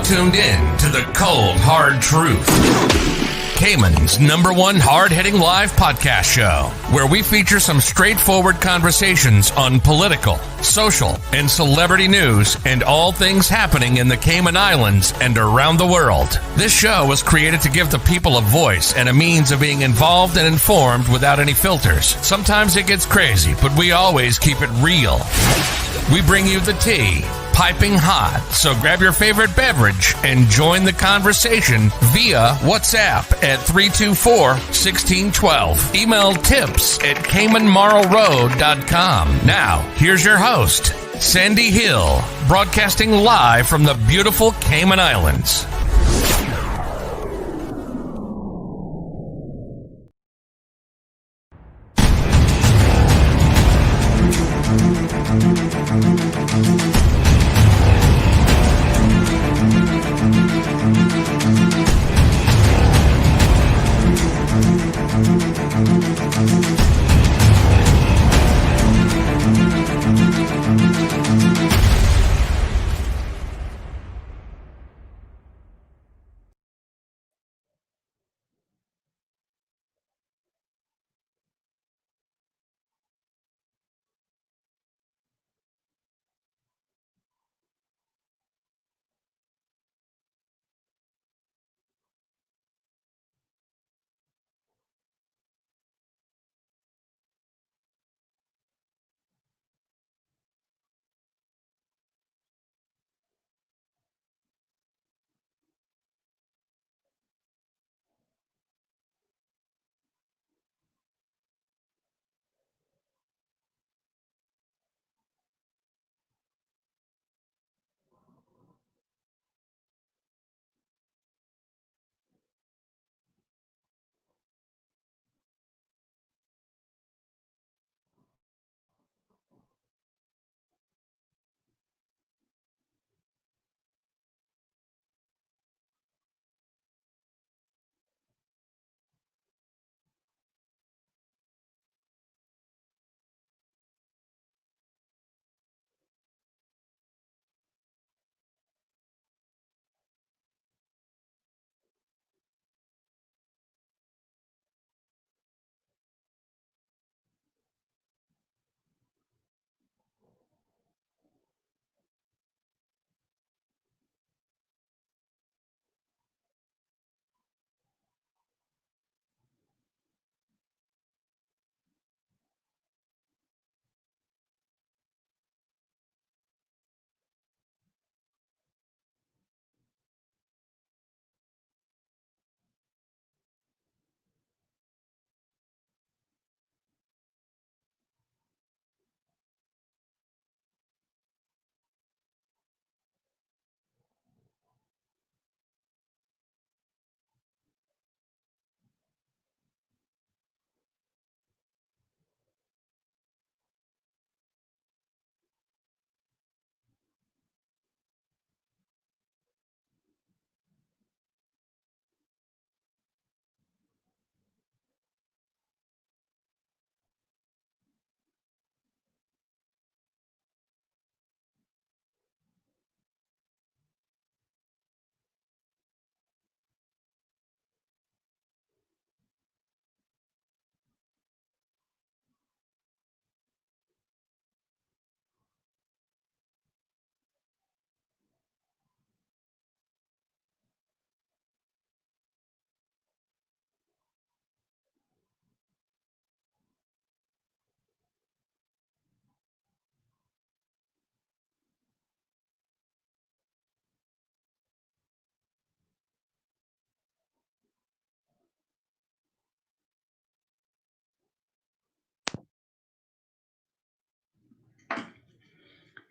now tuned in to the Cold Hard Truth, Cayman's #1 hard-hitting live podcast show, where we feature some straightforward conversations on political, social, and celebrity news and all things happening in the Cayman Islands and around the world. This show was created to give the people a voice and a means of being involved and informed without any filters. Sometimes it gets crazy, but we always keep it real. We bring you the tea, piping hot, so grab your favorite beverage and join the conversation via WhatsApp at 324-1612. Email tips@CaymanMarlRoad.com. Now, here's your host, Sandy Hill, broadcasting live from the beautiful Cayman Islands.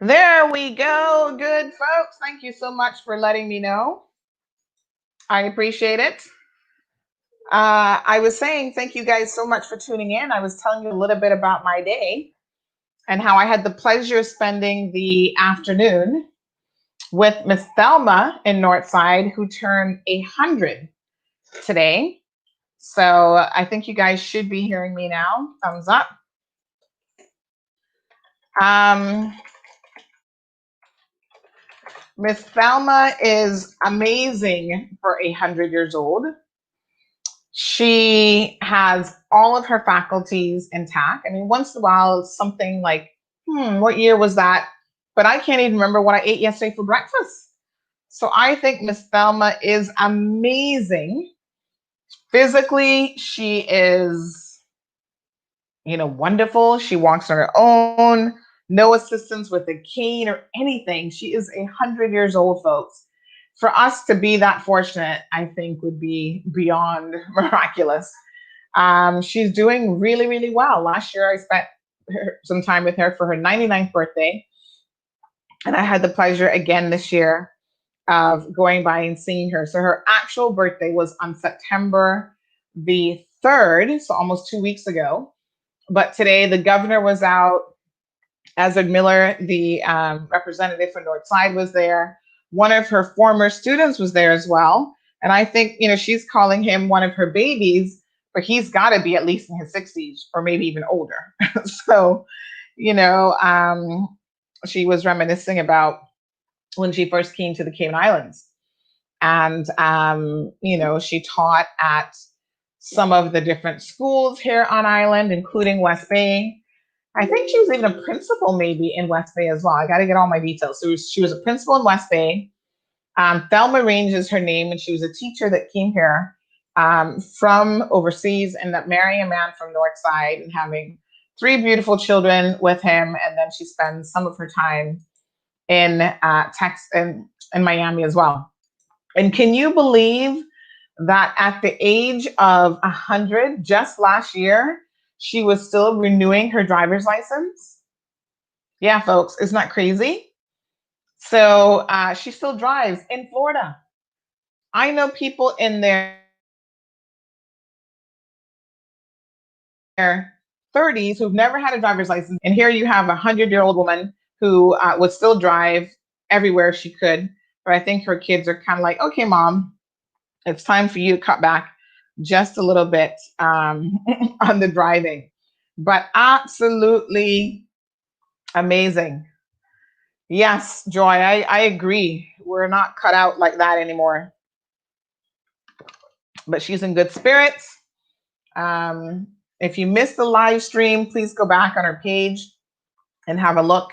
There we go. Good, folks. Thank you so much for letting me know. I appreciate it. I was saying thank you guys so much for tuning in. I was telling you a little bit about my day and how I had the pleasure of spending the afternoon with Miss Thelma in Northside, who turned 100 today. So I think you guys should be hearing me now. Thumbs up. Miss Thelma is amazing for 100 years old. She has all of her faculties intact. I mean, once in a while, something like, what year was that? But I can't even remember what I ate yesterday for breakfast. So I think Miss Thelma is amazing. Physically, she is, wonderful. She walks on her own, no assistance with a cane or anything. She is 100 years old, folks. For us to be that fortunate, I think would be beyond miraculous. She's doing really, really well. Last year, I spent some time with her for her 99th birthday. And I had the pleasure again this year of going by and seeing her. So her actual birthday was on September the 3rd, so almost 2 weeks ago. But today the governor was out. Ezra Miller, the representative for Northside, was there. One of her former students was there as well. And I think, she's calling him one of her babies, but he's got to be at least in his 60s or maybe even older. So, she was reminiscing about when she first came to the Cayman Islands. And, she taught at some of the different schools here on island, including West Bay. I think she was even a principal maybe in West Bay as well. I got to get all my details. So she was a principal in West Bay. Thelma Range is her name, and she was a teacher that came here from overseas and that marrying a man from Northside and having 3 beautiful children with him. And then she spends some of her time in Texas and in Miami as well. And can you believe that at the age of 100, just last year, she was still renewing her driver's license? Yeah, folks, isn't that crazy? So she still drives in Florida. I know people in their 30s who've never had a driver's license. And here you have a 100-year-old woman who would still drive everywhere she could. But I think her kids are kind of like, okay, mom, it's time for you to cut back just a little bit on the driving. But absolutely amazing. Yes, Joy, I agree. We're not cut out like that anymore. But she's in good spirits. If you missed the live stream, please go back on her page and have a look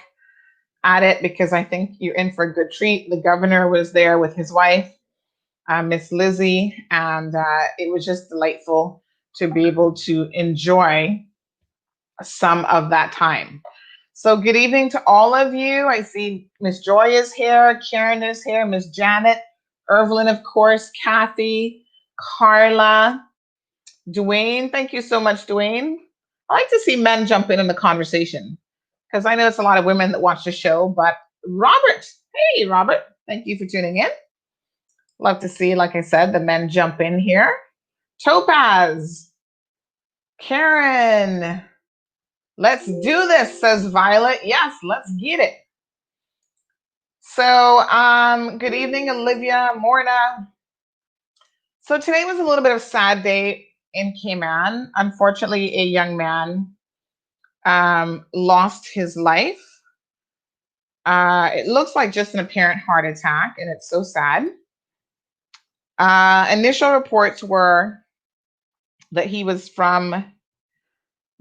at it, because I think you're in for a good treat. The governor was there with his wife, Miss Lizzie, and it was just delightful to be able to enjoy some of that time. So good evening to all of you. I see Miss Joy is here, Karen is here, Miss Janet, Evelyn, of course, Kathy, Carla, Dwayne. Thank you so much, Dwayne. I like to see men jump in the conversation because I know it's a lot of women that watch the show, but Robert, hey, Robert, thank you for tuning in. Love to see, like I said, the men jump in here. Topaz, Karen, let's do this, says Violet. Yes, let's get it. So, good evening, Olivia, Morna. So today was a little bit of a sad day in Cayman. Unfortunately, a young man lost his life. It looks like just an apparent heart attack, and it's so sad. Initial reports were that he was from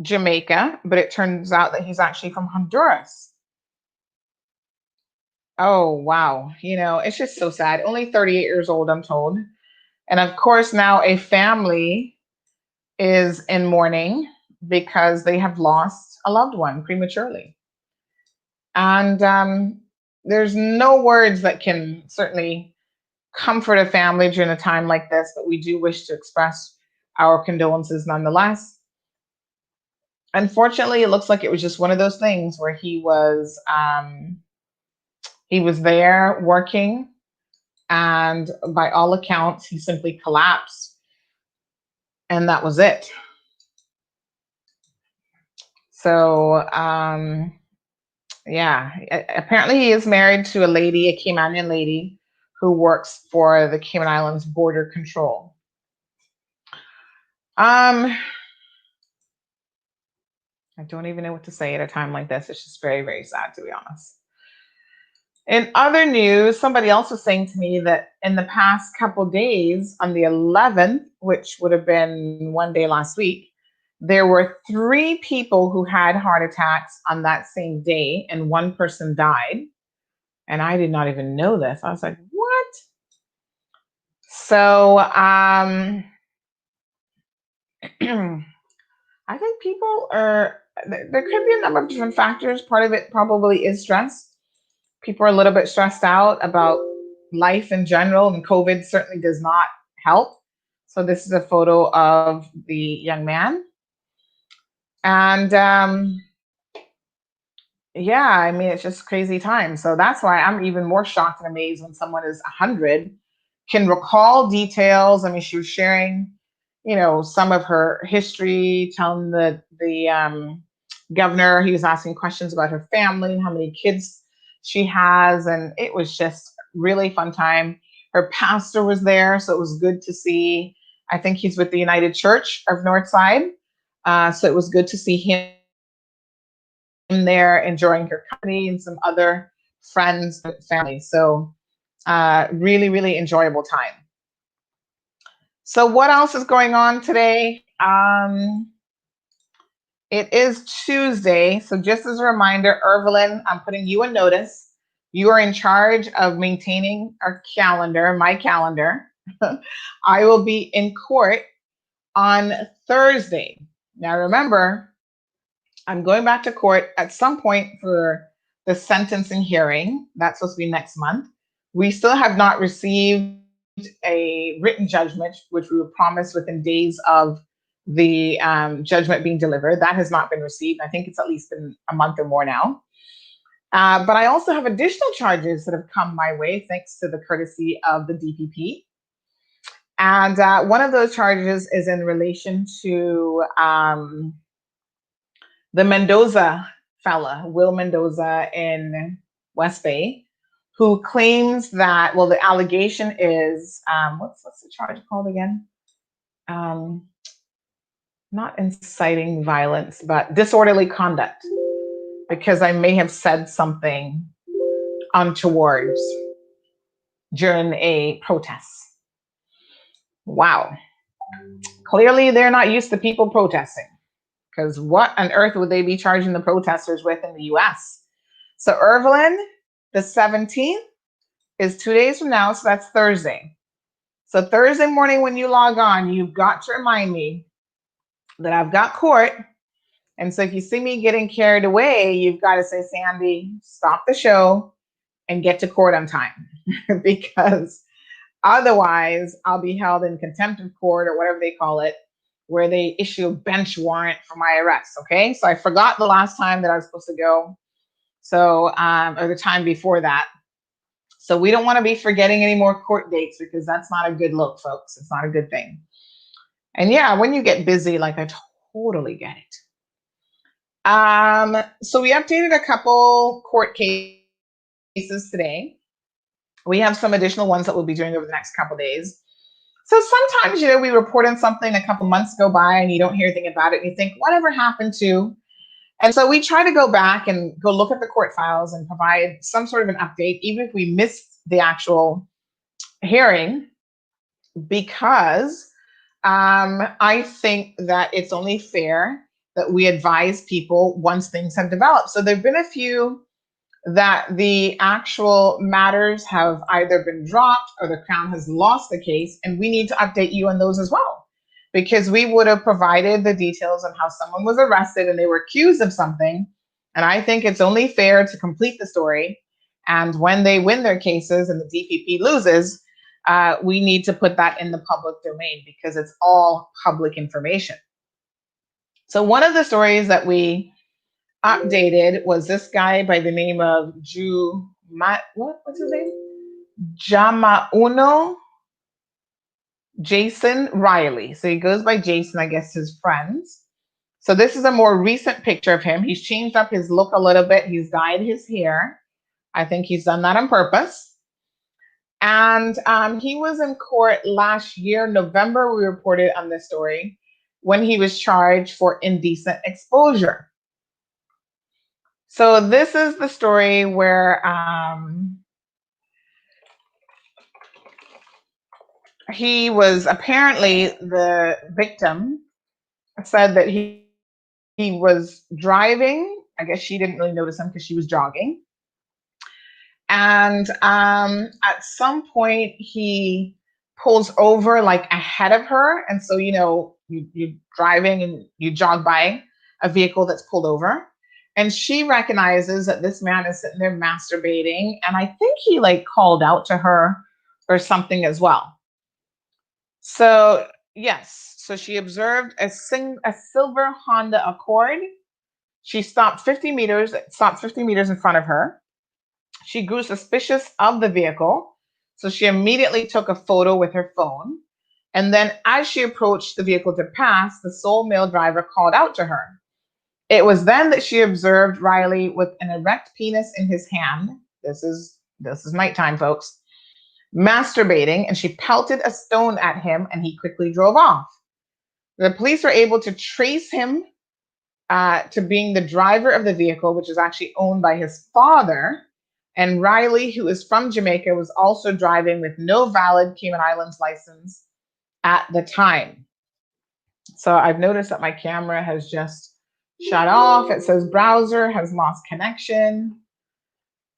Jamaica, but it turns out that he's actually from Honduras. Oh, wow. It's just so sad. Only 38 years old, I'm told. And of course, now a family is in mourning because they have lost a loved one prematurely. And there's no words that can certainly comfort a family during a time like this, but we do wish to express our condolences nonetheless. Unfortunately, it looks like it was just one of those things where he was there working, and by all accounts, he simply collapsed, and that was it. So, yeah, apparently he is married to a lady, a Caymanian lady, who works for the Cayman Islands Border Control. I don't even know what to say at a time like this. It's just very, very sad, to be honest. In other news, somebody else was saying to me that in the past couple days, on the 11th, which would have been one day last week, there were 3 people who had heart attacks on that same day, and one person died. And I did not even know this. I was like, what? So I think people are, there could be a number of different factors. Part of it probably is stress. People are a little bit stressed out about life in general, and COVID certainly does not help. So this is a photo of the young man. And yeah, I mean, it's just crazy time. So that's why I'm even more shocked and amazed when someone is 100, can recall details. I mean, she was sharing, some of her history, telling the governor, he was asking questions about her family, how many kids she has, and it was just really fun time. Her pastor was there, so it was good to see. I think he's with the United Church of Northside, so it was good to see him there enjoying her company and some other friends and family. So really, really enjoyable time. So what else is going on today? It is Tuesday. So just as a reminder, Evelyn, I'm putting you on notice. You are in charge of maintaining our calendar, my calendar. I will be in court on Thursday. Now remember, I'm going back to court at some point for the sentencing hearing. That's supposed to be next month. We still have not received a written judgment, which we were promised within days of the judgment being delivered. That has not been received. I think it's at least been a month or more now. But I also have additional charges that have come my way thanks to the courtesy of the DPP. And one of those charges is in relation to the Mendoza fella, Will Mendoza in West Bay, who claims that, well, the allegation is, what's the charge called again? Not inciting violence, but disorderly conduct, because I may have said something untoward during a protest. Wow. Clearly, they're not used to people protesting, because what on earth would they be charging the protesters with in the US? So Evelyn, the 17th is 2 days from now, so that's Thursday. So Thursday morning when you log on, you've got to remind me that I've got court. And so if you see me getting carried away, you've got to say, Sandy, stop the show and get to court on time. Because otherwise I'll be held in contempt of court or whatever they call it, where they issue a bench warrant for my arrest. Okay. So I forgot the last time that I was supposed to go. So, or the time before that. So we don't want to be forgetting any more court dates, because that's not a good look, folks. It's not a good thing. And yeah, when you get busy, like, I totally get it. So we updated a couple court cases today. We have some additional ones that we'll be doing over the next couple days. So sometimes, we report on something, a couple months go by and you don't hear anything about it, and you think, whatever happened to? And so we try to go back and go look at the court files and provide some sort of an update, even if we missed the actual hearing, because I think that it's only fair that we advise people once things have developed. So there've been a few that the actual matters have either been dropped or the Crown has lost the case, and we need to update you on those as well, because we would have provided the details on how someone was arrested and they were accused of something. And I think it's only fair to complete the story. And when they win their cases and the DPP loses, we need to put that in the public domain, because it's all public information. So one of the stories that we updated was this guy by the name of what's his name? Jamauno Jason Riley. So he goes by Jason, I guess his friends. So this is a more recent picture of him. He's changed up his look a little bit. He's dyed his hair. I think he's done that on purpose. And he was in court last year, November. We reported on this story when he was charged for indecent exposure. So this is the story where he was apparently the victim said that he was driving. I guess she didn't really notice him because she was jogging. And at some point, he pulls over like ahead of her. And so, you're driving and you jog by a vehicle that's pulled over. And she recognizes that this man is sitting there masturbating. And I think he like called out to her or something as well. So, yes. So she observed a silver Honda Accord. She stopped 50 meters in front of her. She grew suspicious of the vehicle, so she immediately took a photo with her phone. And then as she approached the vehicle to pass, the sole male driver called out to her. It was then that she observed Riley with an erect penis in his hand. This is nighttime, folks. Masturbating, and she pelted a stone at him, and he quickly drove off. The police were able to trace him to being the driver of the vehicle, which is actually owned by his father. And Riley, who is from Jamaica, was also driving with no valid Cayman Islands license at the time. So I've noticed that my camera has just shut off. It says browser has lost connection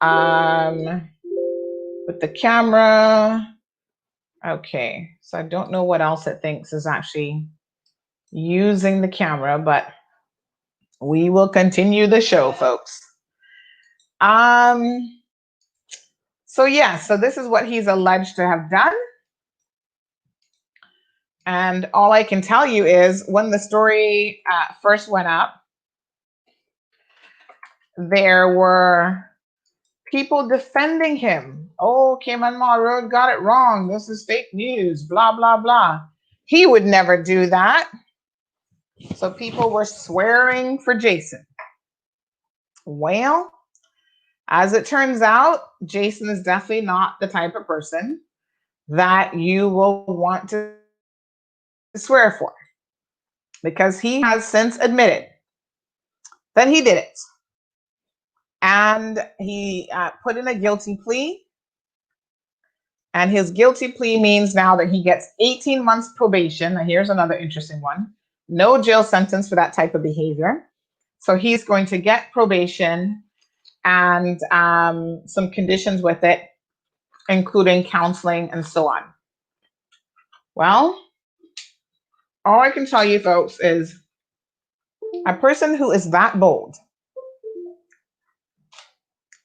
with the camera. Okay, so I don't know what else it thinks is actually using the camera, but we will continue the show, folks. So this is what he's alleged to have done. And all I can tell you is when the story first went up, there were people defending him. Oh, Cayman Law Road got it wrong. This is fake news, blah, blah, blah. He would never do that. So people were swearing for Jason. Well, as it turns out, Jason is definitely not the type of person that you will want to swear for, because he has since admitted that he did it. And he put in a guilty plea. And his guilty plea means now that he gets 18 months probation. Now, here's another interesting one. No jail sentence for that type of behavior. So he's going to get probation and some conditions with it, including counseling and so on. Well, all I can tell you, folks, is a person who is that bold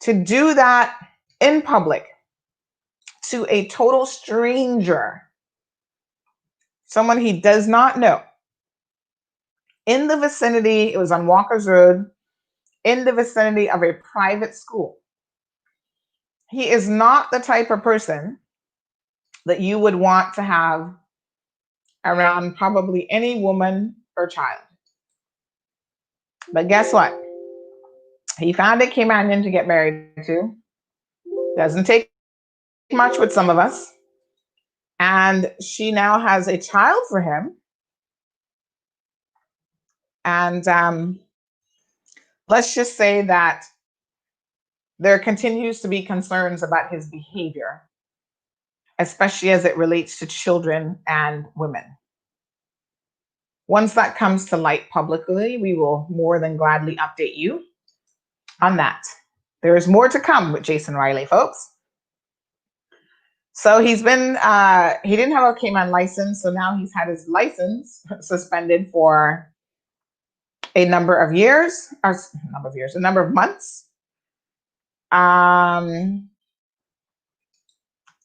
to do that in public to a total stranger, someone he does not know, in the vicinity, it was on Walker's Road, in the vicinity of a private school. He is not the type of person that you would want to have around probably any woman or child. But guess what? He found a Cayman to get married to. Doesn't take much with some of us. And she now has a child for him. And let's just say that there continues to be concerns about his behavior, especially as it relates to children and women. Once that comes to light publicly, we will more than gladly update you on that. There is more to come with Jason Riley, folks. So he didn't have a Cayman license, so now he's had his license suspended for a number of months.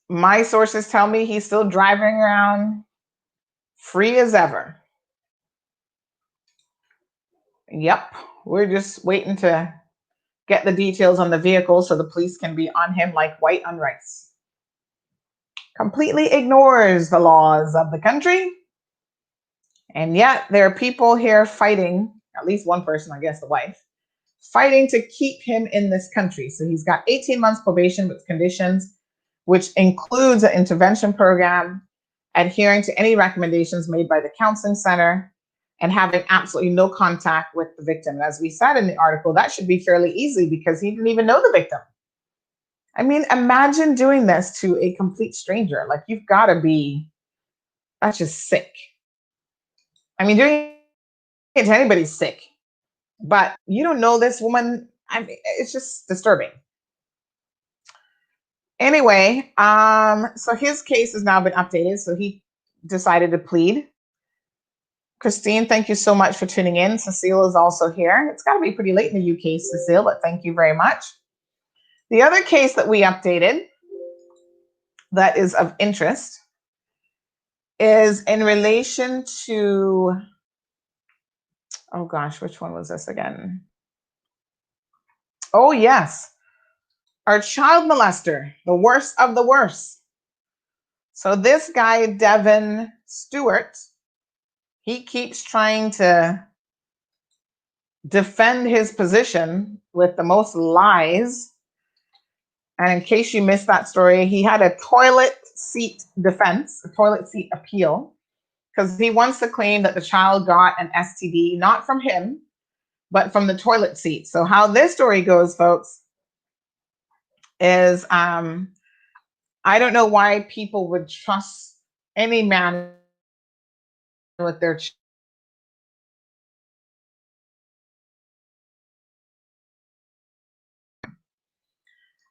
My sources tell me he's still driving around free as ever. Yep, we're just waiting to get the details on the vehicle so the police can be on him like white on rice. Completely ignores the laws of the country. And yet there are people here fighting, at least one person, I guess the wife, fighting to keep him in this country. So he's got 18 months probation with conditions, which includes an intervention program, adhering to any recommendations made by the counseling center, and having absolutely no contact with the victim. And as we said in the article, that should be fairly easy because he didn't even know the victim. I mean, imagine doing this to a complete stranger. Like, you've got to be, that's just sick. I mean, doing it to anybody's sick, but you don't know this woman. I mean, it's just disturbing. Anyway, so his case has now been updated. So he decided to plead. Christine, thank you so much for tuning in. Cecile is also here. It's got to be pretty late in the UK, Cecile, but thank you very much. The other case that we updated that is of interest is in relation to, oh gosh, which one was this again? Oh yes, our child molester, the worst of the worst. So this guy, Devin Stewart, he keeps trying to defend his position with the most lies. And in case you missed that story, he had a toilet seat defense, a toilet seat appeal, because he wants to claim that the child got an STD, not from him, but from the toilet seat. So how this story goes, folks, is I don't know why people would trust any man with their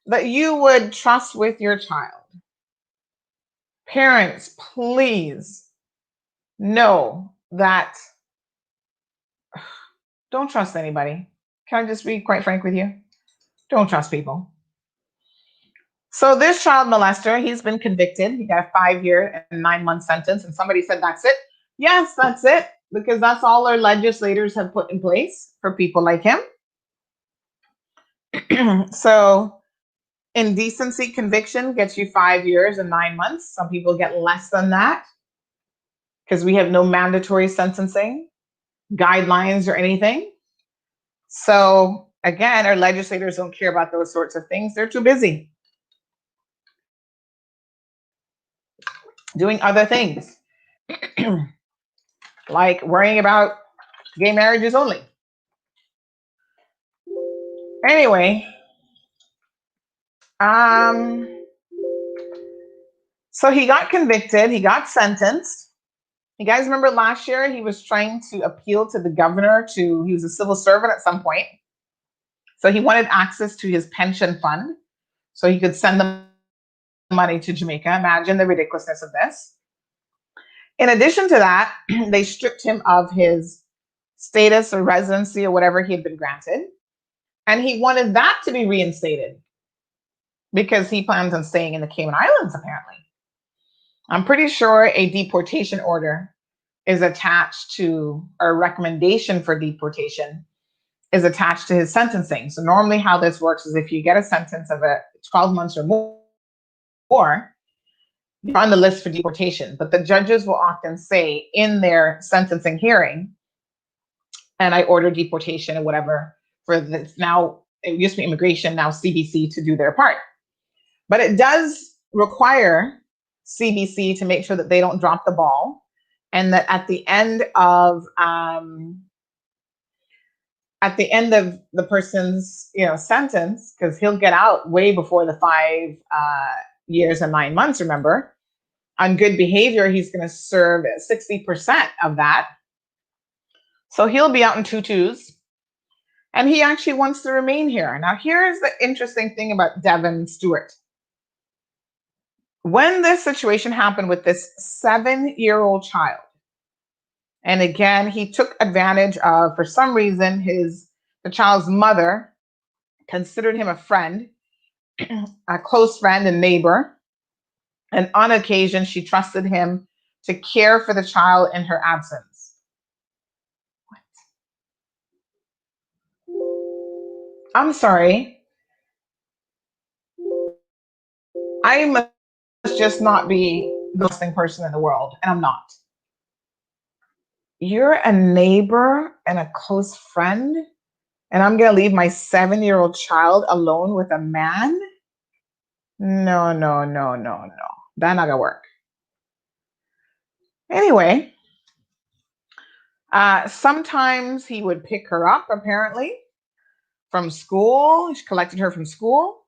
that you would trust with your child. Parents, please know that don't trust anybody. Can I just be quite frank with you? Don't trust people. So this child molester, he's been convicted. He got a 5-year and 9-month sentence. And somebody said, that's it. Yes, that's it. Because that's all our legislators have put in place for people like him. So indecency conviction gets you 5 years and 9 months. Some people get less than that because we have no mandatory sentencing guidelines or anything. So again, our legislators don't care about those sorts of things. They're too busy doing other things, like worrying about gay marriages only. Anyway, so he got convicted, he got sentenced. You guys remember last year he was trying to appeal to the governor he was a civil servant at some point. So he wanted access to his pension fund so he could send the money to Jamaica. Imagine the ridiculousness of this. In addition to that, they stripped him of his status or residency or whatever he had been granted. And he wanted that to be reinstated because he plans on staying in the Cayman Islands, apparently. I'm pretty sure a deportation order is attached to, or a recommendation for deportation is attached to his sentencing. So normally how this works is if you get a sentence of 12 months or more, you're on the list for deportation. But the judges will often say in their sentencing hearing, and I order deportation or whatever for this. Now, it used to be immigration, now CBC to do their part. But it does require CBC to make sure that they don't drop the ball, and that at the end of the person's sentence, because he'll get out way before the 5 years and 9 months. Remember, on good behavior, he's going to serve 60% of that. So he'll be out in 2/2s, and he actually wants to remain here. Now, here's the interesting thing about Devin Stewart. When this situation happened with this 7-year-old child, and again, he took advantage of, for some reason, the child's mother considered him a friend, a close friend and neighbor. And on occasion, she trusted him to care for the child in her absence. What? I'm sorry. I must just not be the most thing person in the world, and I'm not. You're a neighbor and a close friend, and I'm going to leave my 7-year-old child alone with a man? No. That's not going to work. Anyway, Sometimes he would pick her up, apparently, from school. He collected her from school.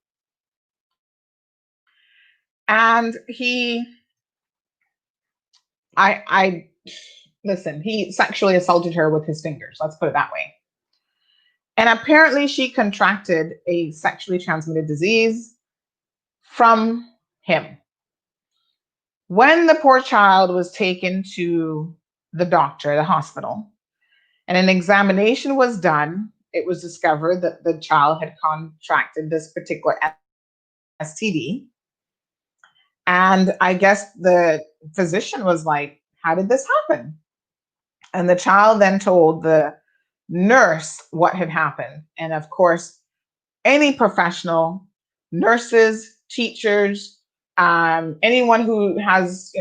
And I listen, he sexually assaulted her with his fingers. Let's put it that way. And apparently, she contracted a sexually transmitted disease from him. When the poor child was taken to the doctor, the hospital, and an examination was done, it was discovered that the child had contracted this particular STD. And I guess the physician was like, how did this happen? And the child then told the nurse what had happened. And of course, any professional, nurses, teachers, anyone who has,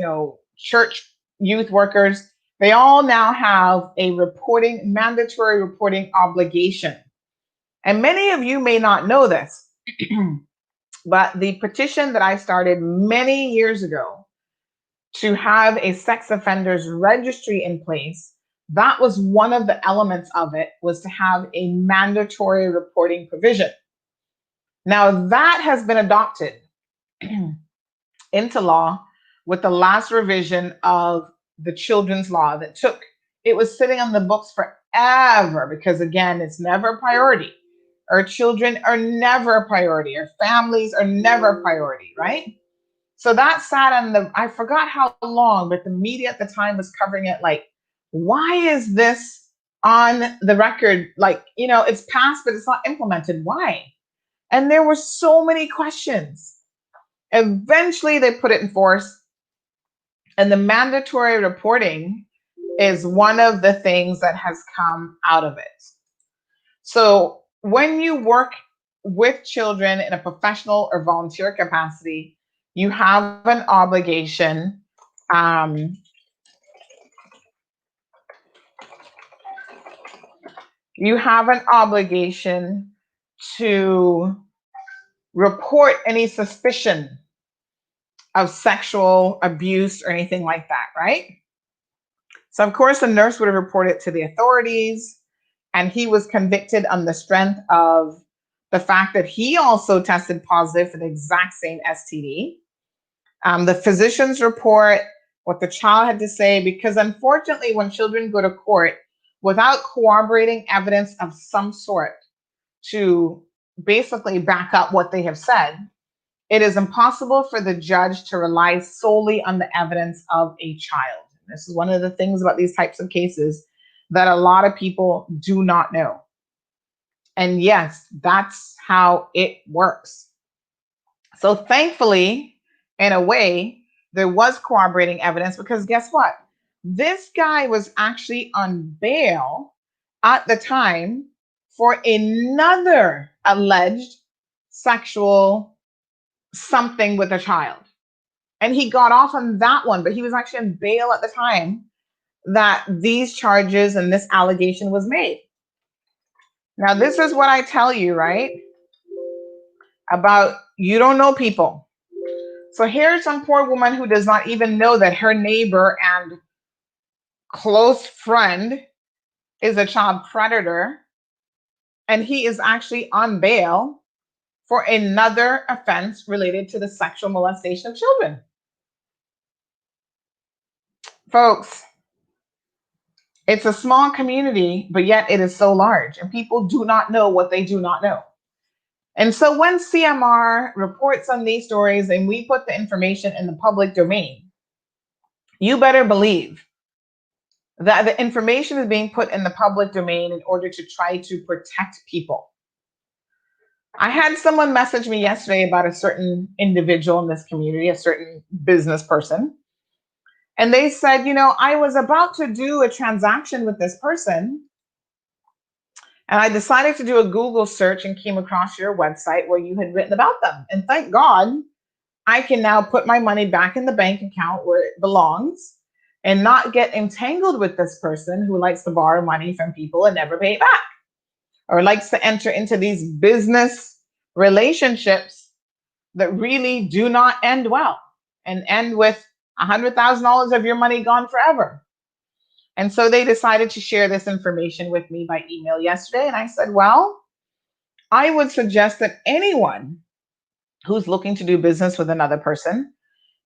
church youth workers, they all now have a mandatory reporting obligation. And many of you may not know this, but the petition that I started many years ago to have a sex offenders registry in place, that was one of the elements of it, was to have a mandatory reporting provision. Now that has been adopted into law with the last revision of the children's law it was sitting on the books forever because, again, it's never a priority. Our children are never a priority. Our families are never a priority, right? So that sat on I forgot how long, but the media at the time was covering it like, why is this on the record? Like, it's passed, but it's not implemented. Why? And there were so many questions. Eventually, they put it in force. And the mandatory reporting is one of the things that has come out of it. So when you work with children in a professional or volunteer capacity, you have an obligation to report any suspicion of sexual abuse or anything like that, right? So of course the nurse would have reported to the authorities, and he was convicted on the strength of the fact that he also tested positive for the exact same STD. The physician's report, what the child had to say, because unfortunately when children go to court without corroborating evidence of some sort to basically back up what they have said, it is impossible for the judge to rely solely on the evidence of a child. This is one of the things about these types of cases that a lot of people do not know. And yes, that's how it works. So thankfully, in a way, there was corroborating evidence, because guess what? This guy was actually on bail at the time for another alleged sexual something with a child. And he got off on that one, but he was actually on bail at the time that these charges and this allegation was made. Now, this is what I tell you, right? About you don't know people. So here's some poor woman who does not even know that her neighbor and close friend is a child predator, and he is actually on bail for another offense related to the sexual molestation of children. Folks, it's a small community, but yet it is so large, and people do not know what they do not know. And so when CMR reports on these stories and we put the information in the public domain, you better believe that the information is being put in the public domain in order to try to protect people. I had someone message me yesterday about a certain individual in this community, a certain business person. And they said, I was about to do a transaction with this person, and I decided to do a Google search and came across your website where you had written about them. And thank God, I can now put my money back in the bank account where it belongs and not get entangled with this person who likes to borrow money from people and never pay it back, or likes to enter into these business relationships that really do not end well and end with $100,000 of your money gone forever. And so they decided to share this information with me by email yesterday. And I said, well, I would suggest that anyone who's looking to do business with another person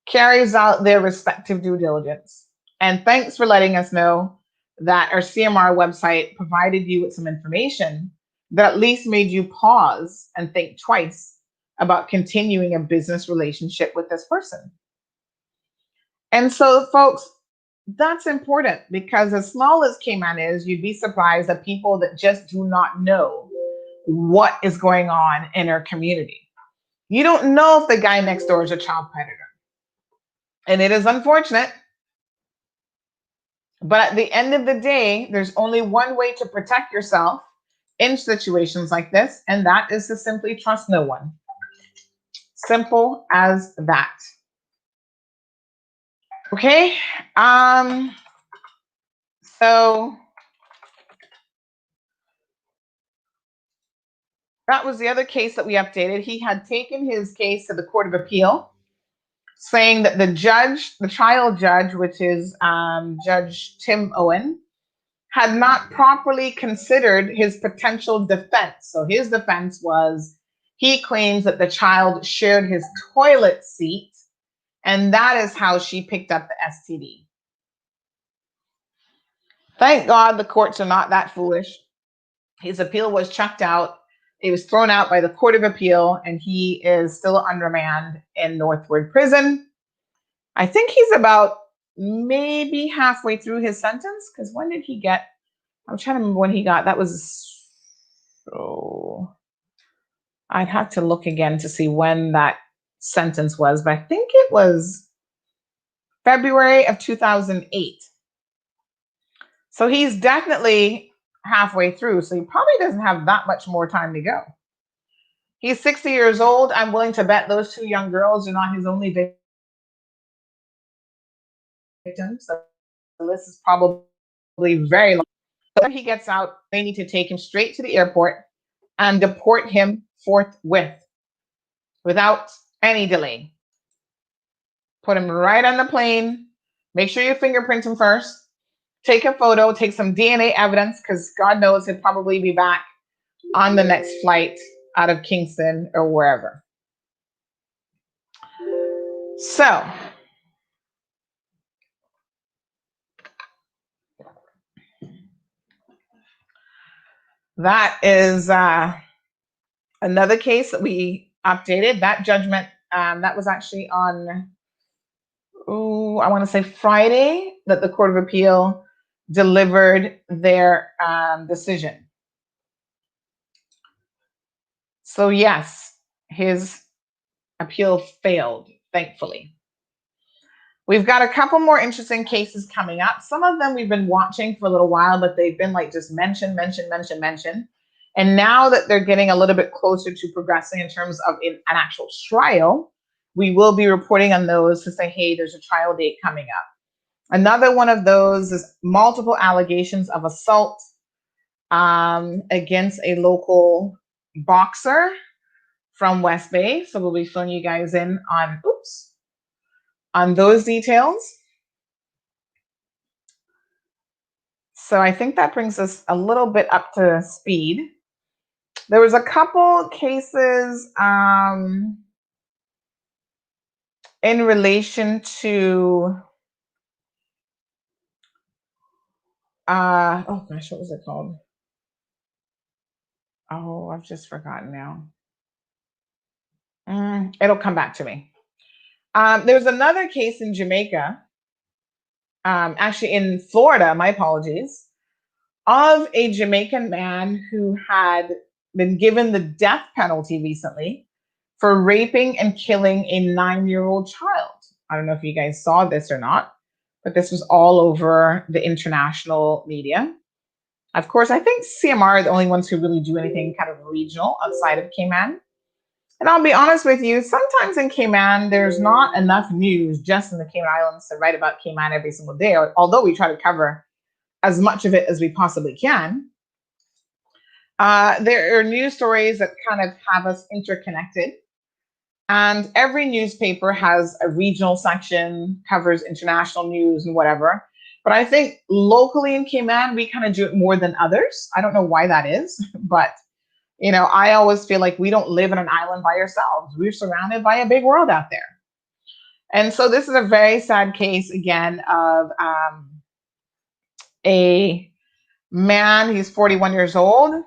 carries out their respective due diligence. And thanks for letting us know that our CMR website provided you with some information that at least made you pause and think twice about continuing a business relationship with this person. And so, folks, that's important, because as small as Cayman is, you'd be surprised at people that just do not know what is going on in our community. You don't know if the guy next door is a child predator. And it is unfortunate. But at the end of the day, there's only one way to protect yourself in situations like this, and that is to simply trust no one. Simple as that. Okay. So that was the other case that we updated. He had taken his case to the Court of Appeal, saying that the trial judge, which is Judge Tim Owen, had not properly considered his potential defense. So his defense was, he claims that the child shared his toilet seat, and that is how she picked up the STD. Thank God the courts are not that foolish. His appeal was chucked out. It was thrown out by the Court of Appeal, and he is still on remand in Northwood Prison. I think he's about maybe halfway through his sentence, because when did he get, I'm trying to remember when he got, that was, oh, I'd have to look again to see when that sentence was, but I think it was February of 2008. So he's definitely halfway through, so he probably doesn't have that much more time to go. He's 60 years old. I'm willing to bet those two young girls are not his only victims. So this is probably very long. When he gets out, they need to take him straight to the airport and deport him forthwith without any delay. Put him right on the plane. Make sure you fingerprint him first. Take a photo, take some DNA evidence, because God knows he'll probably be back on the next flight out of Kingston or wherever. So, that is another case that we updated. That judgment, that was actually on, I want to say Friday, that the Court of Appeal delivered their decision. So yes, his appeal failed, thankfully. We've got a couple more interesting cases coming up. Some of them we've been watching for a little while, but they've been like just mention. And now that they're getting a little bit closer to progressing in terms of an actual trial, we will be reporting on those to say, hey, there's a trial date coming up. Another one of those is multiple allegations of assault against a local boxer from West Bay. So we'll be filling you guys in on those details. So I think that brings us a little bit up to speed. There was a couple cases in relation to oh gosh, what was it called? Oh, I've just forgotten now. It'll come back to me. There's another case in Jamaica, actually in Florida, my apologies, of a Jamaican man who had been given the death penalty recently for raping and killing a 9-year-old child. I don't know if you guys saw this or not, but this was all over the international media. Of course, I think CMR are the only ones who really do anything kind of regional outside of Cayman. And I'll be honest with you, sometimes in Cayman, there's not enough news just in the Cayman Islands to write about Cayman every single day, although we try to cover as much of it as we possibly can. There are news stories that kind of have us interconnected. And every newspaper has a regional section, covers international news and whatever. But I think locally in Cayman, we kind of do it more than others. I don't know why that is, but I always feel like we don't live in an island by ourselves. We're surrounded by a big world out there. And so this is a very sad case again of a man. He's 41 years old.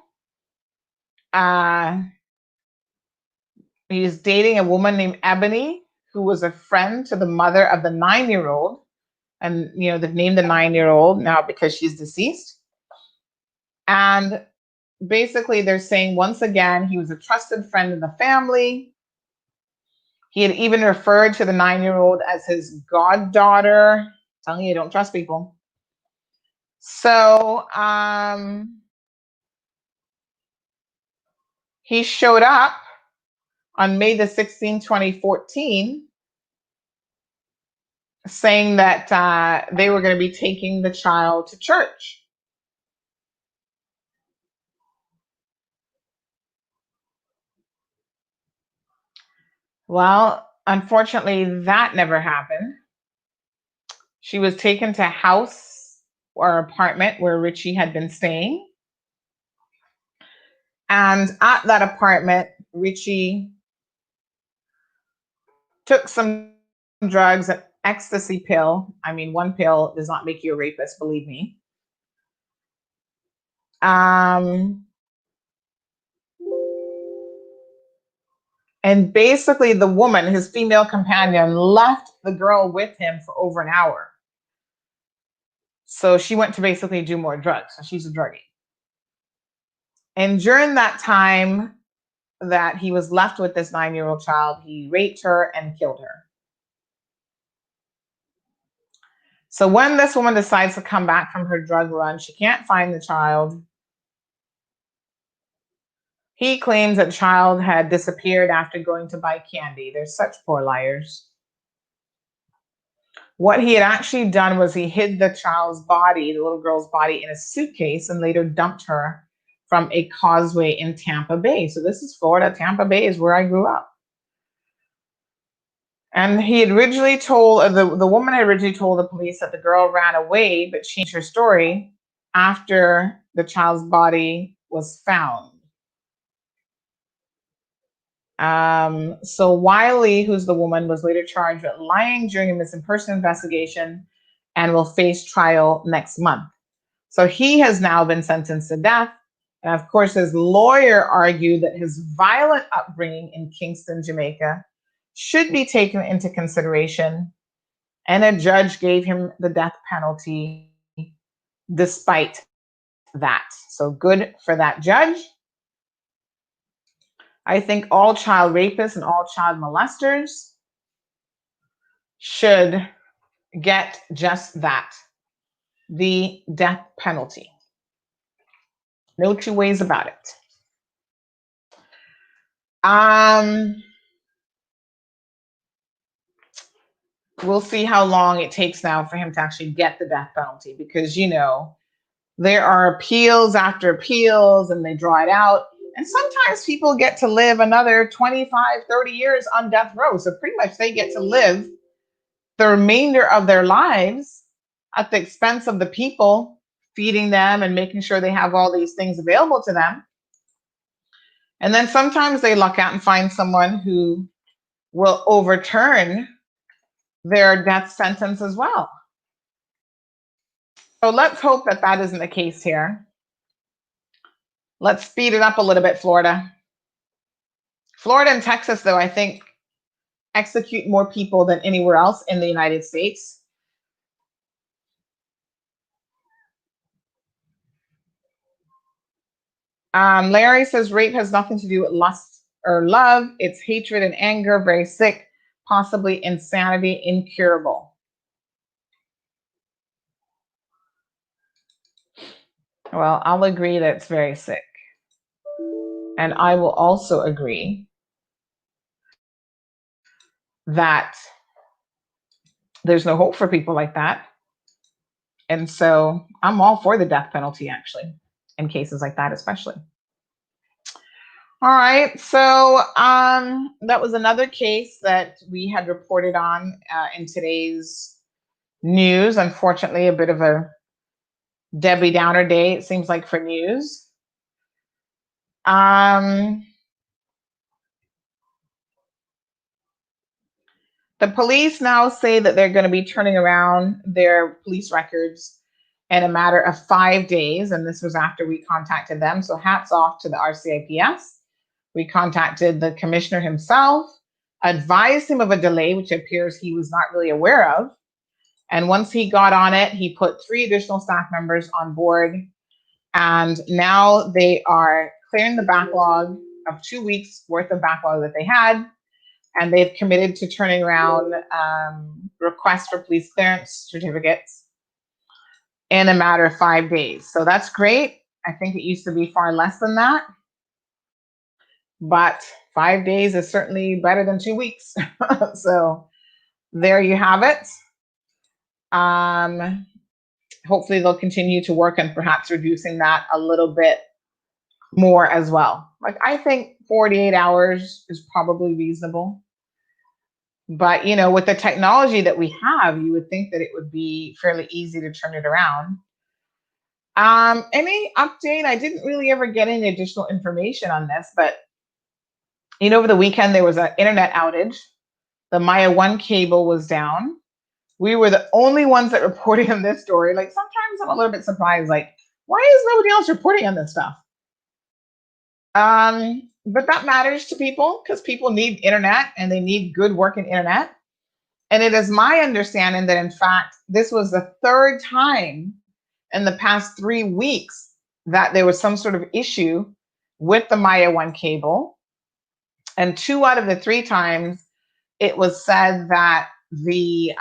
He's dating a woman named Ebony, who was a friend to the mother of the 9-year-old. And, they've named the 9-year-old now because she's deceased. And basically, they're saying once again, he was a trusted friend of the family. He had even referred to the 9-year-old as his goddaughter. I'm telling you, don't trust people. So he showed up on May the 16th, 2014, saying that they were going to be taking the child to church. Well, unfortunately, that never happened. She was taken to a house or apartment where Richie had been staying. And at that apartment, Richie took some drugs, an ecstasy pill. I mean, one pill does not make you a rapist, believe me. And basically, the woman, his female companion, left the girl with him for over an hour. So she went to basically do more drugs. So she's a druggie. And during that time that he was left with this 9-year-old child, he raped her and killed her. So when this woman decides to come back from her drug run, she can't find the child. He claims that the child had disappeared after going to buy candy. They're such poor liars. What he had actually done was he hid the child's body, the little girl's body, in a suitcase and later dumped her from a causeway in Tampa Bay. So this is Florida. Tampa Bay is where I grew up. And he had originally told, the woman had originally told the police that the girl ran away, but changed her story after the child's body was found. So Wiley, who's the woman, was later charged with lying during a missing person investigation and will face trial next month. So he has now been sentenced to death. And of course, his lawyer argued that his violent upbringing in Kingston, Jamaica, should be taken into consideration. And a judge gave him the death penalty despite that. So good for that judge. I think all child rapists and all child molesters should get just that, the death penalty. No two ways about it. We'll see how long it takes now for him to actually get the death penalty, because, there are appeals after appeals and they draw it out. And sometimes people get to live another 25, 30 years on death row. So pretty much they get to live the remainder of their lives at the expense of the people feeding them and making sure they have all these things available to them. And then sometimes they luck out and find someone who will overturn their death sentence as well. So let's hope that that isn't the case here. Let's speed it up a little bit, Florida. Florida and Texas, though, I think execute more people than anywhere else in the United States. Larry says rape has nothing to do with lust or love. It's hatred and anger, very sick, possibly insanity, incurable. Well, I'll agree that it's very sick. And I will also agree that there's no hope for people like that. And so I'm all for the death penalty, actually, in cases like that, especially. All right, so that was another case that we had reported on in today's news. Unfortunately, a bit of a Debbie Downer day, it seems like, for news. The police now say that they're going to be turning around their police records in a matter of 5 days. And this was after we contacted them. So hats off to the RCIPS. We contacted the commissioner himself, advised him of a delay, which appears he was not really aware of. And once he got on it, he put 3 additional staff members on board. And now they are clearing the backlog of 2 weeks worth of backlog that they had. And they've committed to turning around requests for police clearance certificates in a matter of 5 days. So that's great. I think it used to be far less than that. But 5 days is certainly better than 2 weeks. So there you have it. Hopefully they'll continue to work on perhaps reducing that a little bit more as well. Like, I think 48 hours is probably reasonable. But, you know, with the technology that we have, you would think that it would be fairly easy to turn it around. Any update? I didn't really ever get any additional information on this, but, you know, over the weekend, there was an internet outage. The Maya 1 cable was down. We were the only ones that reported on this story. Like, sometimes I'm a little bit surprised, like, why is nobody else reporting on this stuff? But that matters to people because people need internet and they need good working internet. And it is my understanding that, in fact, this was the 3rd time in the past 3 weeks that there was some sort of issue with the Maya 1 cable. And 2 out of the 3 times it was said that the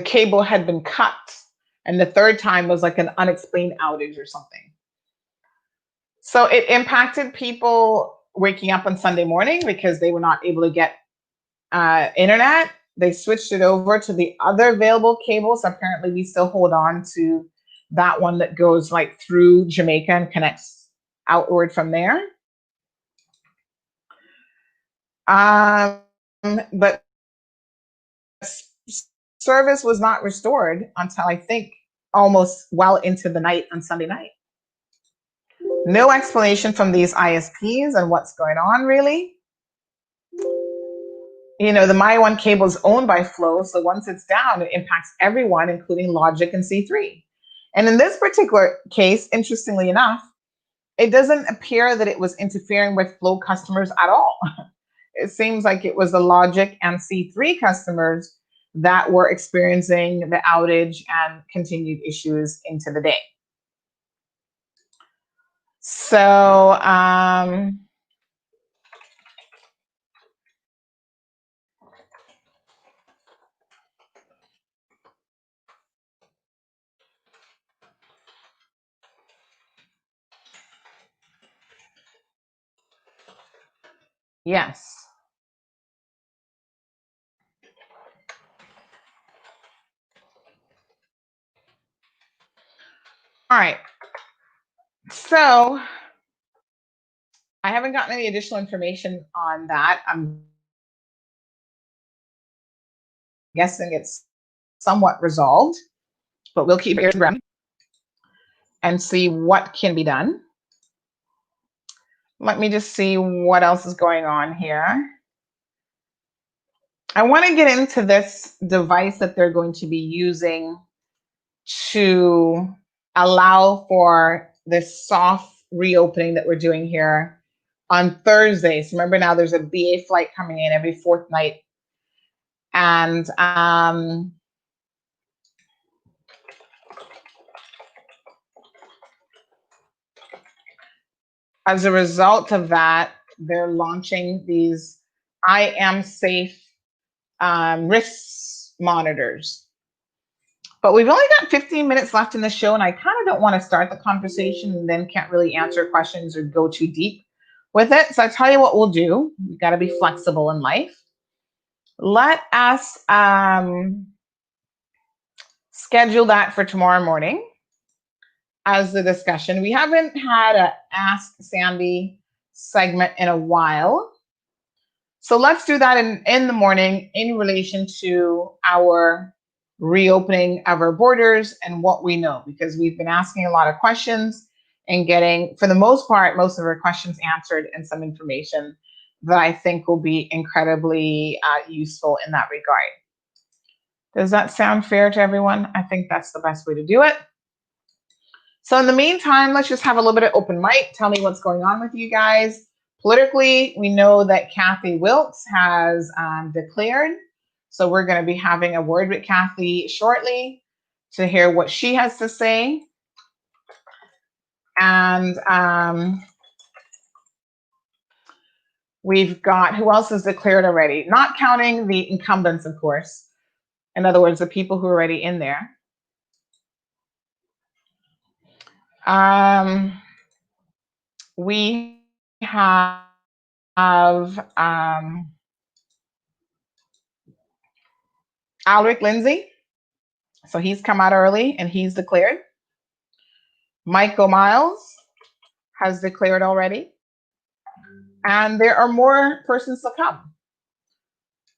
cable had been cut. And the 3rd time was like an unexplained outage or something. So it impacted people waking up on Sunday morning because they were not able to get internet. They switched it over to the other available cables. Apparently, we still hold on to that one that goes like through Jamaica and connects outward from there. But service was not restored until, I think, almost well into the night on Sunday night. No explanation from these ISPs on what's going on, really. You know, the Maya 1 cable is owned by Flow, so once it's down, it impacts everyone, including Logic and C3. And in this particular case, interestingly enough, it doesn't appear that it was interfering with Flow customers at all. It seems like it was the Logic and C3 customers that were experiencing the outage and continued issues into the day. So, yes. All right. So I haven't gotten any additional information on that. I'm guessing it's somewhat resolved, but we'll keep ears around and see what can be done. Let me just see what else is going on here. I want to get into this device that they're going to be using to allow for this soft reopening that we're doing here on Thursdays. Remember, now there's a BA flight coming in every 4th night. And as a result of that, they're launching these I Am Safe risk monitors. But we've only got 15 minutes left in the show, and I kind of don't want to start the conversation and then can't really answer questions or go too deep with it. So I tell you what we'll do. We've got to be flexible in life. Let us schedule that for tomorrow morning as the discussion. We haven't had a Ask Sandy segment in a while. So let's do that in the morning in relation to our reopening of our borders and what we know, because we've been asking a lot of questions and getting, for the most part, most of our questions answered and some information that I think will be incredibly useful in that regard. Does that sound fair to everyone? I think that's the best way to do it. So in the meantime, let's just have a little bit of open mic. Tell me what's going on with you guys. Politically, we know that Kathy Wilkes has declared. So we're going to be having a word with Kathy shortly to hear what she has to say. And we've got, who else has declared already? Not counting the incumbents, of course. In other words, the people who are already in there. We have Alric Lindsay. So he's come out early and he's declared. Michael Miles has declared already. And there are more persons to come.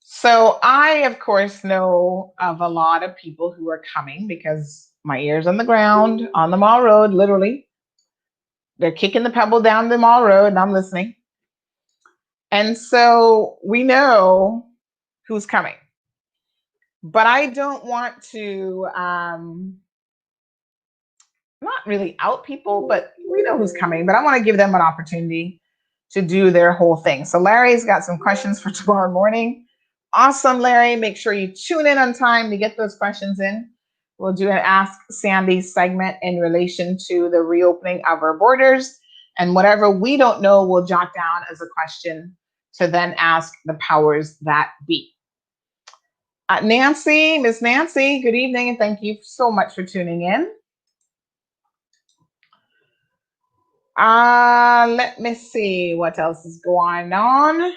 So I, of course, know of a lot of people who are coming because my ear's on the ground on the Mall Road, literally. They're kicking the pebble down the Mall Road and I'm listening. And so we know who's coming. But I don't want to not really out people, but we know who's coming. But I want to give them an opportunity to do their whole thing. So Larry's got some questions for tomorrow morning. Awesome, Larry. Make sure you tune in on time to get those questions in. We'll do an Ask Sandy segment in relation to the reopening of our borders. And whatever we don't know, we'll jot down as a question to then ask the powers that be. Nancy, Miss Nancy, good evening, and thank you so much for tuning in. Let me see what else is going on.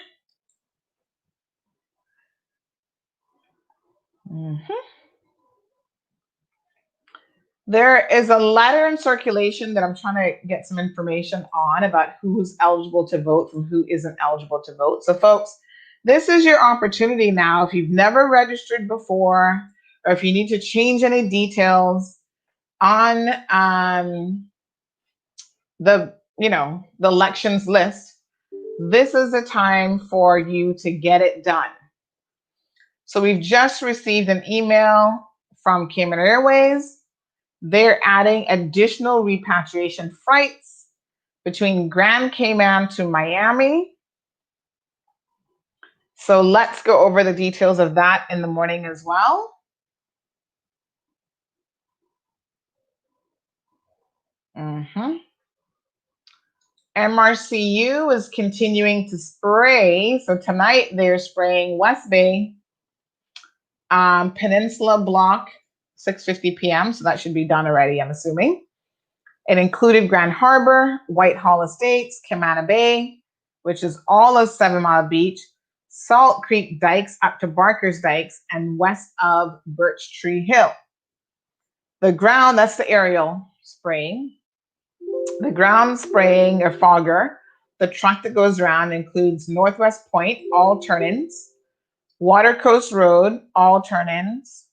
There is a letter in circulation that I'm trying to get some information on about who's eligible to vote from who isn't eligible to vote. So folks, this is your opportunity now. If you've never registered before, or if you need to change any details on the elections list, this is the time for you to get it done. So we've just received an email from Cayman Airways. They're adding additional repatriation flights between Grand Cayman to Miami. So let's go over the details of that in the morning as well. MRCU is continuing to spray. So tonight they're spraying West Bay, Peninsula Block, 6:50 p.m. So that should be done already, I'm assuming. It included Grand Harbor, Whitehall Estates, Camana Bay, which is all of 7 Mile Beach, Salt Creek Dikes up to Barker's Dikes, and west of Birch Tree Hill. The ground, that's the aerial spraying. The ground spraying or fogger, the truck that goes around, includes Northwest Point, all turn-ins, Watercoast Road, all turn-ins,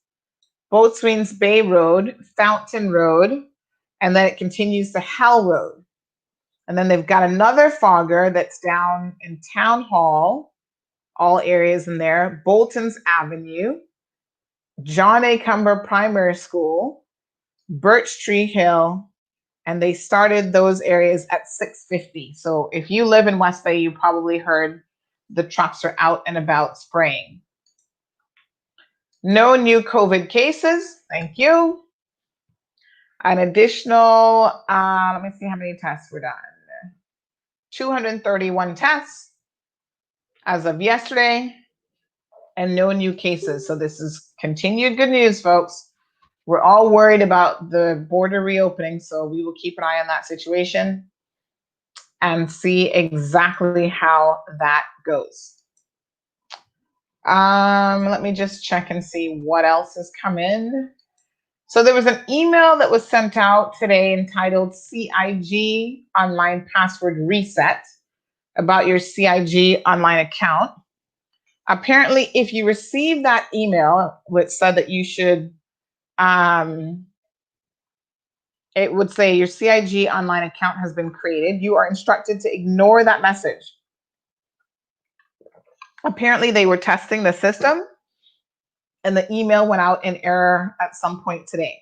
Boatswain's Bay Road, Fountain Road, and then it continues to Hell Road. And then they've got another fogger that's down in Town Hall, all areas in there, Bolton's Avenue, John A. Cumber Primary School, Birch Tree Hill, and they started those areas at 6:50. So if you live in West Bay, you probably heard the trucks are out and about spraying. No new COVID cases, thank you. An additional, let me see how many tests were done. 231 tests as of yesterday, and no new cases. So this is continued good news, folks. We're all worried about the border reopening, so we will keep an eye on that situation and see exactly how that goes. Let me just check and see what else has come in. So there was an email that was sent out today entitled CIG Online Password Reset about your CIG online account. Apparently, if you receive that email which said that you should, um, it would say your CIG online account has been created, you are instructed to ignore that message. Apparently, they were testing the system and the email went out in error at some point today.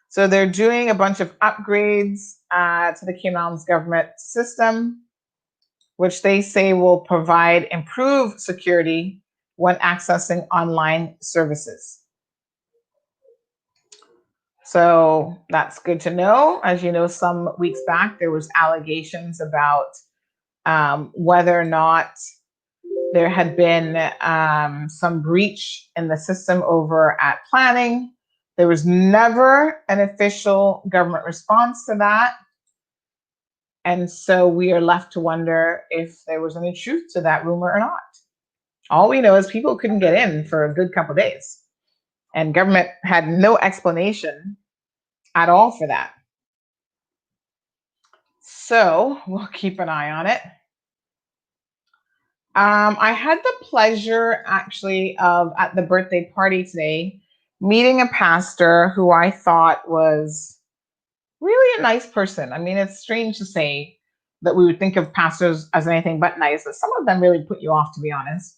So they're doing a bunch of upgrades to the Cayman Islands government system, which they say will provide improved security when accessing online services. So that's good to know. As you know, some weeks back, there was allegations about whether or not there had been some breach in the system over at planning. There was never an official government response to that. And so we are left to wonder if there was any truth to that rumor or not. All we know is people couldn't get in for a good couple of days, and government had no explanation at all for that. So we'll keep an eye on it. I had the pleasure actually of, at the birthday party today, meeting a pastor who I thought was really a nice person. I mean, it's strange to say that we would think of pastors as anything but nice, but some of them really put you off, to be honest.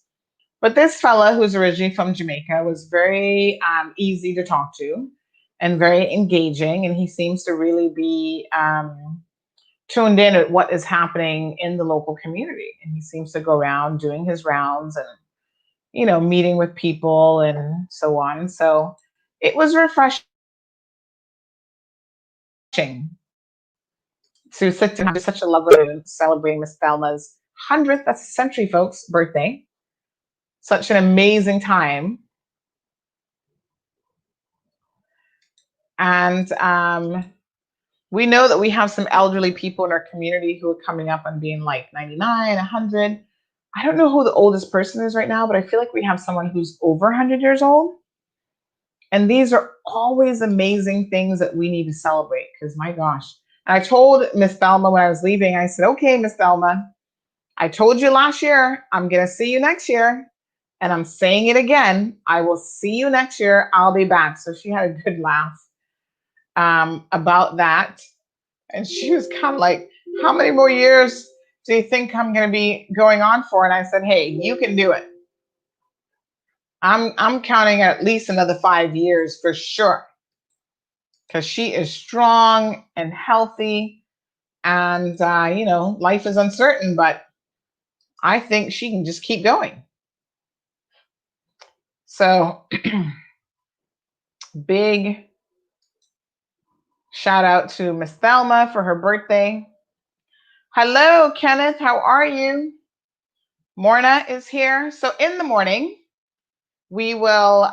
But this fella, who's originally from Jamaica, was very easy to talk to and very engaging. And he seems to really be tuned in at what is happening in the local community. And he seems to go around doing his rounds and, you know, meeting with people and so on. So it was refreshing to sit and have such a lovely celebrating Miss Thelma's 100th, that's a century, folks, birthday. Such an amazing time. And we know that we have some elderly people in our community who are coming up on being like 99, 100. I don't know who the oldest person is right now, but I feel like we have someone who's over 100 years old. And these are always amazing things that we need to celebrate, because my gosh. And I told Miss Thelma when I was leaving, I said, okay, Miss Thelma, I told you last year, I'm going to see you next year. And I'm saying it again, I will see you next year. I'll be back. So she had a good laugh about that. And she was kind of like, how many more years do you think I'm going to be going on for? And I said, hey, you can do it. I'm counting at least another 5 years for sure, because she is strong and healthy, and you know, life is uncertain, but I think she can just keep going. So big shout out to Miss Thelma for her birthday. Hello, Kenneth, how are you? Morna is here. So in the morning, we will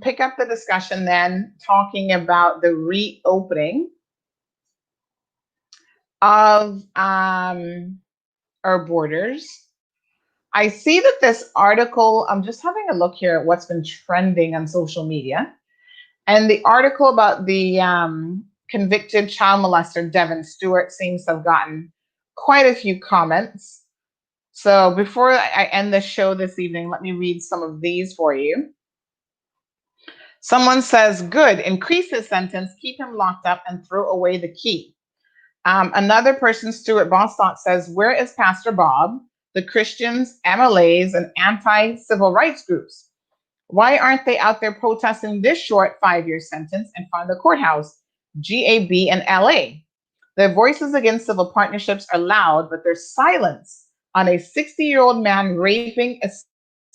pick up the discussion then, talking about the reopening of our borders. I see that this article, I'm just having a look here at what's been trending on social media. And the article about the convicted child molester, Devin Stewart, seems to have gotten quite a few comments. So before I end the show this evening, let me read some of these for you. Someone says, good, increase his sentence, keep him locked up, and throw away the key. Another person, Stuart Bostock, says, where is Pastor Bob, the Christians, MLAs, and anti-civil rights groups? Why aren't they out there protesting this short 5-year sentence in front of the courthouse, GAB, and LA? Their voices against civil partnerships are loud, but their silence on a 60-year-old man raping a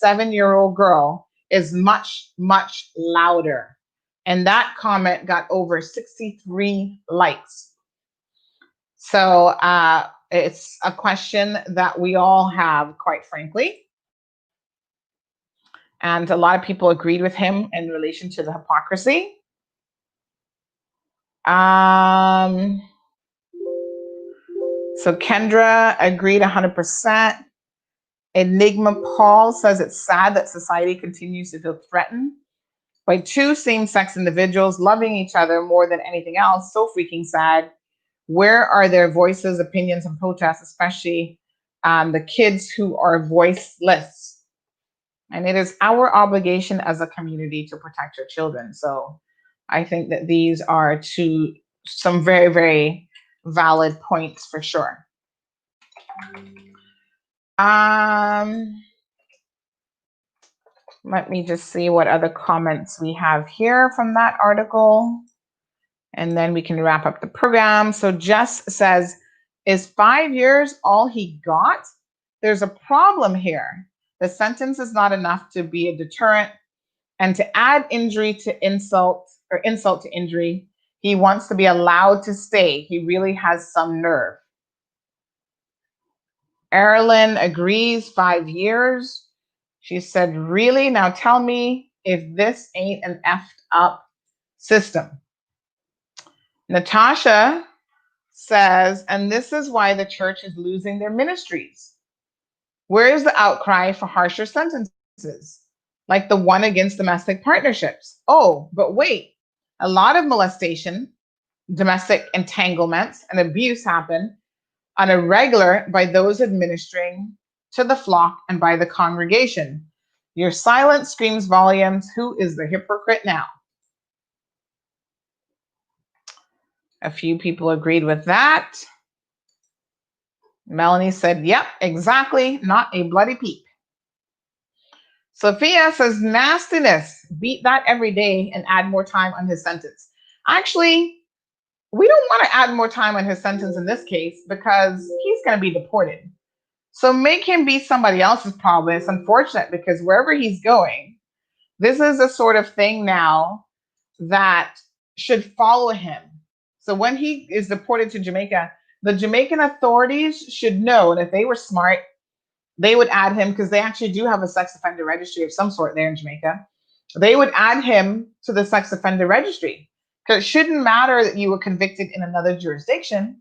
7-year-old girl is much, much louder. And that comment got over 63 likes. So it's a question that we all have, quite frankly. And a lot of people agreed with him in relation to the hypocrisy. So Kendra agreed 100%. Enigma Paul says it's sad that society continues to feel threatened by two same-sex individuals loving each other more than anything else. So freaking sad. Where are their voices, opinions, and protests, especially the kids who are voiceless? And it is our obligation as a community to protect our children. So I think that these are some very, very valid points for sure. Let me just see what other comments we have here from that article, and then we can wrap up the program. So Jess says, is 5 years all he got? There's a problem here. The sentence is not enough to be a deterrent, and to add injury to insult or insult to injury, he wants to be allowed to stay. He really has some nerve. Erilyn agrees, 5 years. She said, really? Now tell me if this ain't an effed up system. Natasha says, and this is why the church is losing their ministries. Where is the outcry for harsher sentences, like the one against domestic partnerships? Oh, but wait, a lot of molestation, domestic entanglements, and abuse happen on a regular by those administering to the flock and by the congregation. Your silence screams volumes. Who is the hypocrite now? A few people agreed with that. Melanie said, yep, exactly, not a bloody peep. Sophia says, nastiness, beat that every day and add more time on his sentence. Actually, we don't want to add more time on his sentence in this case because he's going to be deported. So make him be somebody else's problem. It's unfortunate because wherever he's going, this is a sort of thing now that should follow him. So when he is deported to Jamaica, the Jamaican authorities should know, and if they were smart, they would add him, because they actually do have a sex offender registry of some sort there in Jamaica. They would add him to the sex offender registry, because it shouldn't matter that you were convicted in another jurisdiction,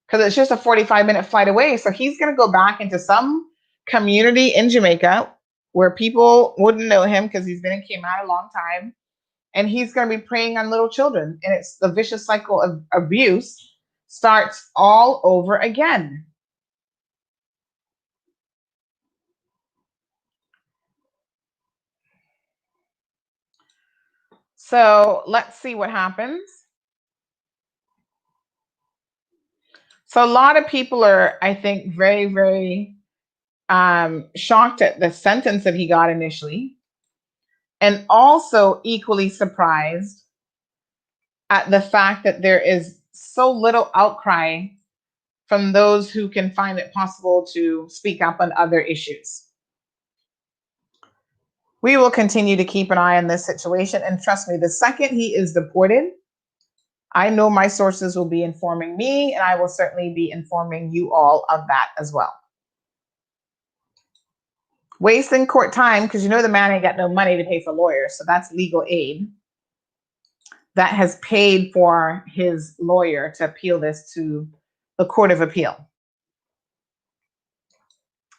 because it's just a 45-minute flight away. So he's going to go back into some community in Jamaica where people wouldn't know him because he's been in Cayman a long time. And he's going to be preying on little children. And it's the vicious cycle of abuse starts all over again. So let's see what happens. So a lot of people are, I think, very, very shocked at the sentence that he got initially, and also equally surprised at the fact that there is so little outcry from those who can find it possible to speak up on other issues. We will continue to keep an eye on this situation, and trust me, the second he is deported, I know my sources will be informing me, and I will certainly be informing you all of that as well. Wasting court time, because you know the man ain't got no money to pay for lawyers, so that's legal aid that has paid for his lawyer to appeal this to the Court of Appeal.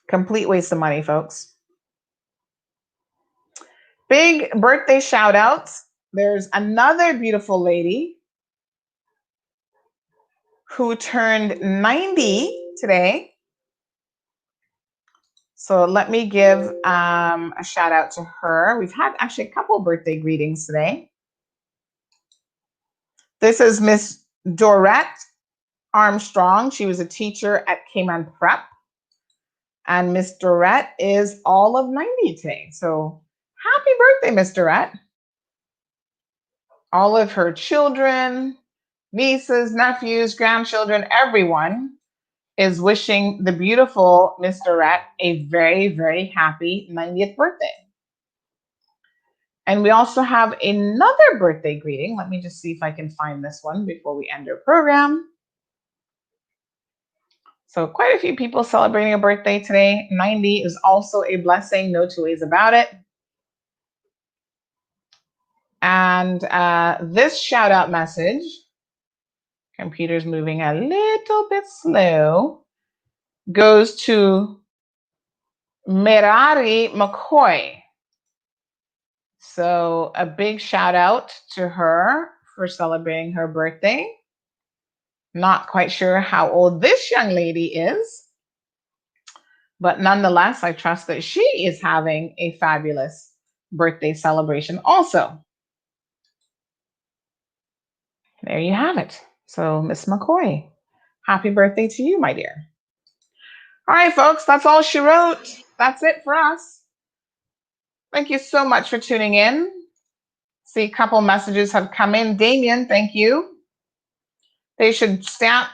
Complete waste of money, folks. Big birthday shout outs. There's another beautiful lady who turned 90 today. So let me give a shout out to her. We've had actually a couple birthday greetings today. This is Miss Dorette Armstrong. She was a teacher at Cayman Prep. And Miss Dorette is all of 90 today. So happy birthday, Miss Dorette. All of her children, nieces, nephews, grandchildren, everyone is wishing the beautiful Miss Dorette a very, very happy 90th birthday. And we also have another birthday greeting. Let me just see if I can find this one before we end our program. So quite a few people celebrating a birthday today. 90 is also a blessing, no two ways about it. And this shout out message, computer's moving a little bit slow, goes to Merari McCoy. So a big shout out to her for celebrating her birthday. Not quite sure how old this young lady is, But nonetheless, I trust that she is having a fabulous birthday celebration also. There you have it. So, Miss McCoy, happy birthday to you, my dear. All right, folks, that's all she wrote. That's it for us. Thank you so much for tuning in. See, a couple messages have come in. Damien, thank you. They should stamp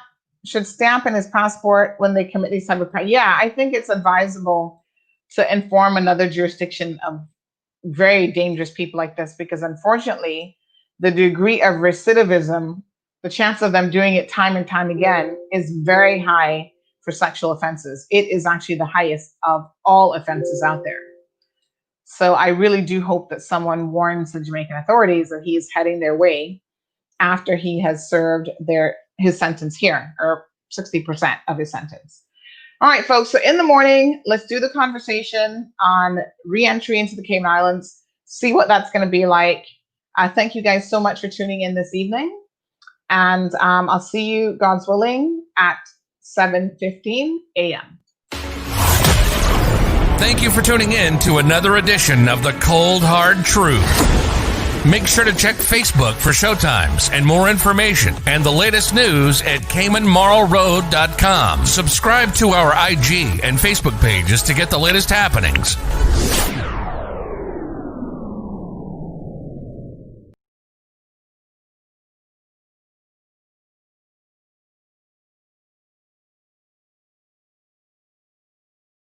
in his passport when they commit these type of crimes. Yeah, I think it's advisable to inform another jurisdiction of very dangerous people like this, because unfortunately, the degree of recidivism, the chance of them doing it time and time again, is very high for sexual offenses. It is actually the highest of all offenses out there. So I really do hope that someone warns the Jamaican authorities that he is heading their way after he has served his sentence here, or 60% of his sentence. All right, folks, so in the morning, let's do the conversation on re-entry into the Cayman Islands, see what that's going to be like. Thank you guys so much for tuning in this evening. And I'll see you, God's willing, at 7:15 a.m. Thank you for tuning in to another edition of The Cold Hard Truth. Make sure to check Facebook for showtimes and more information and the latest news at CaymanMarlRoad.com. Subscribe to our IG and Facebook pages to get the latest happenings.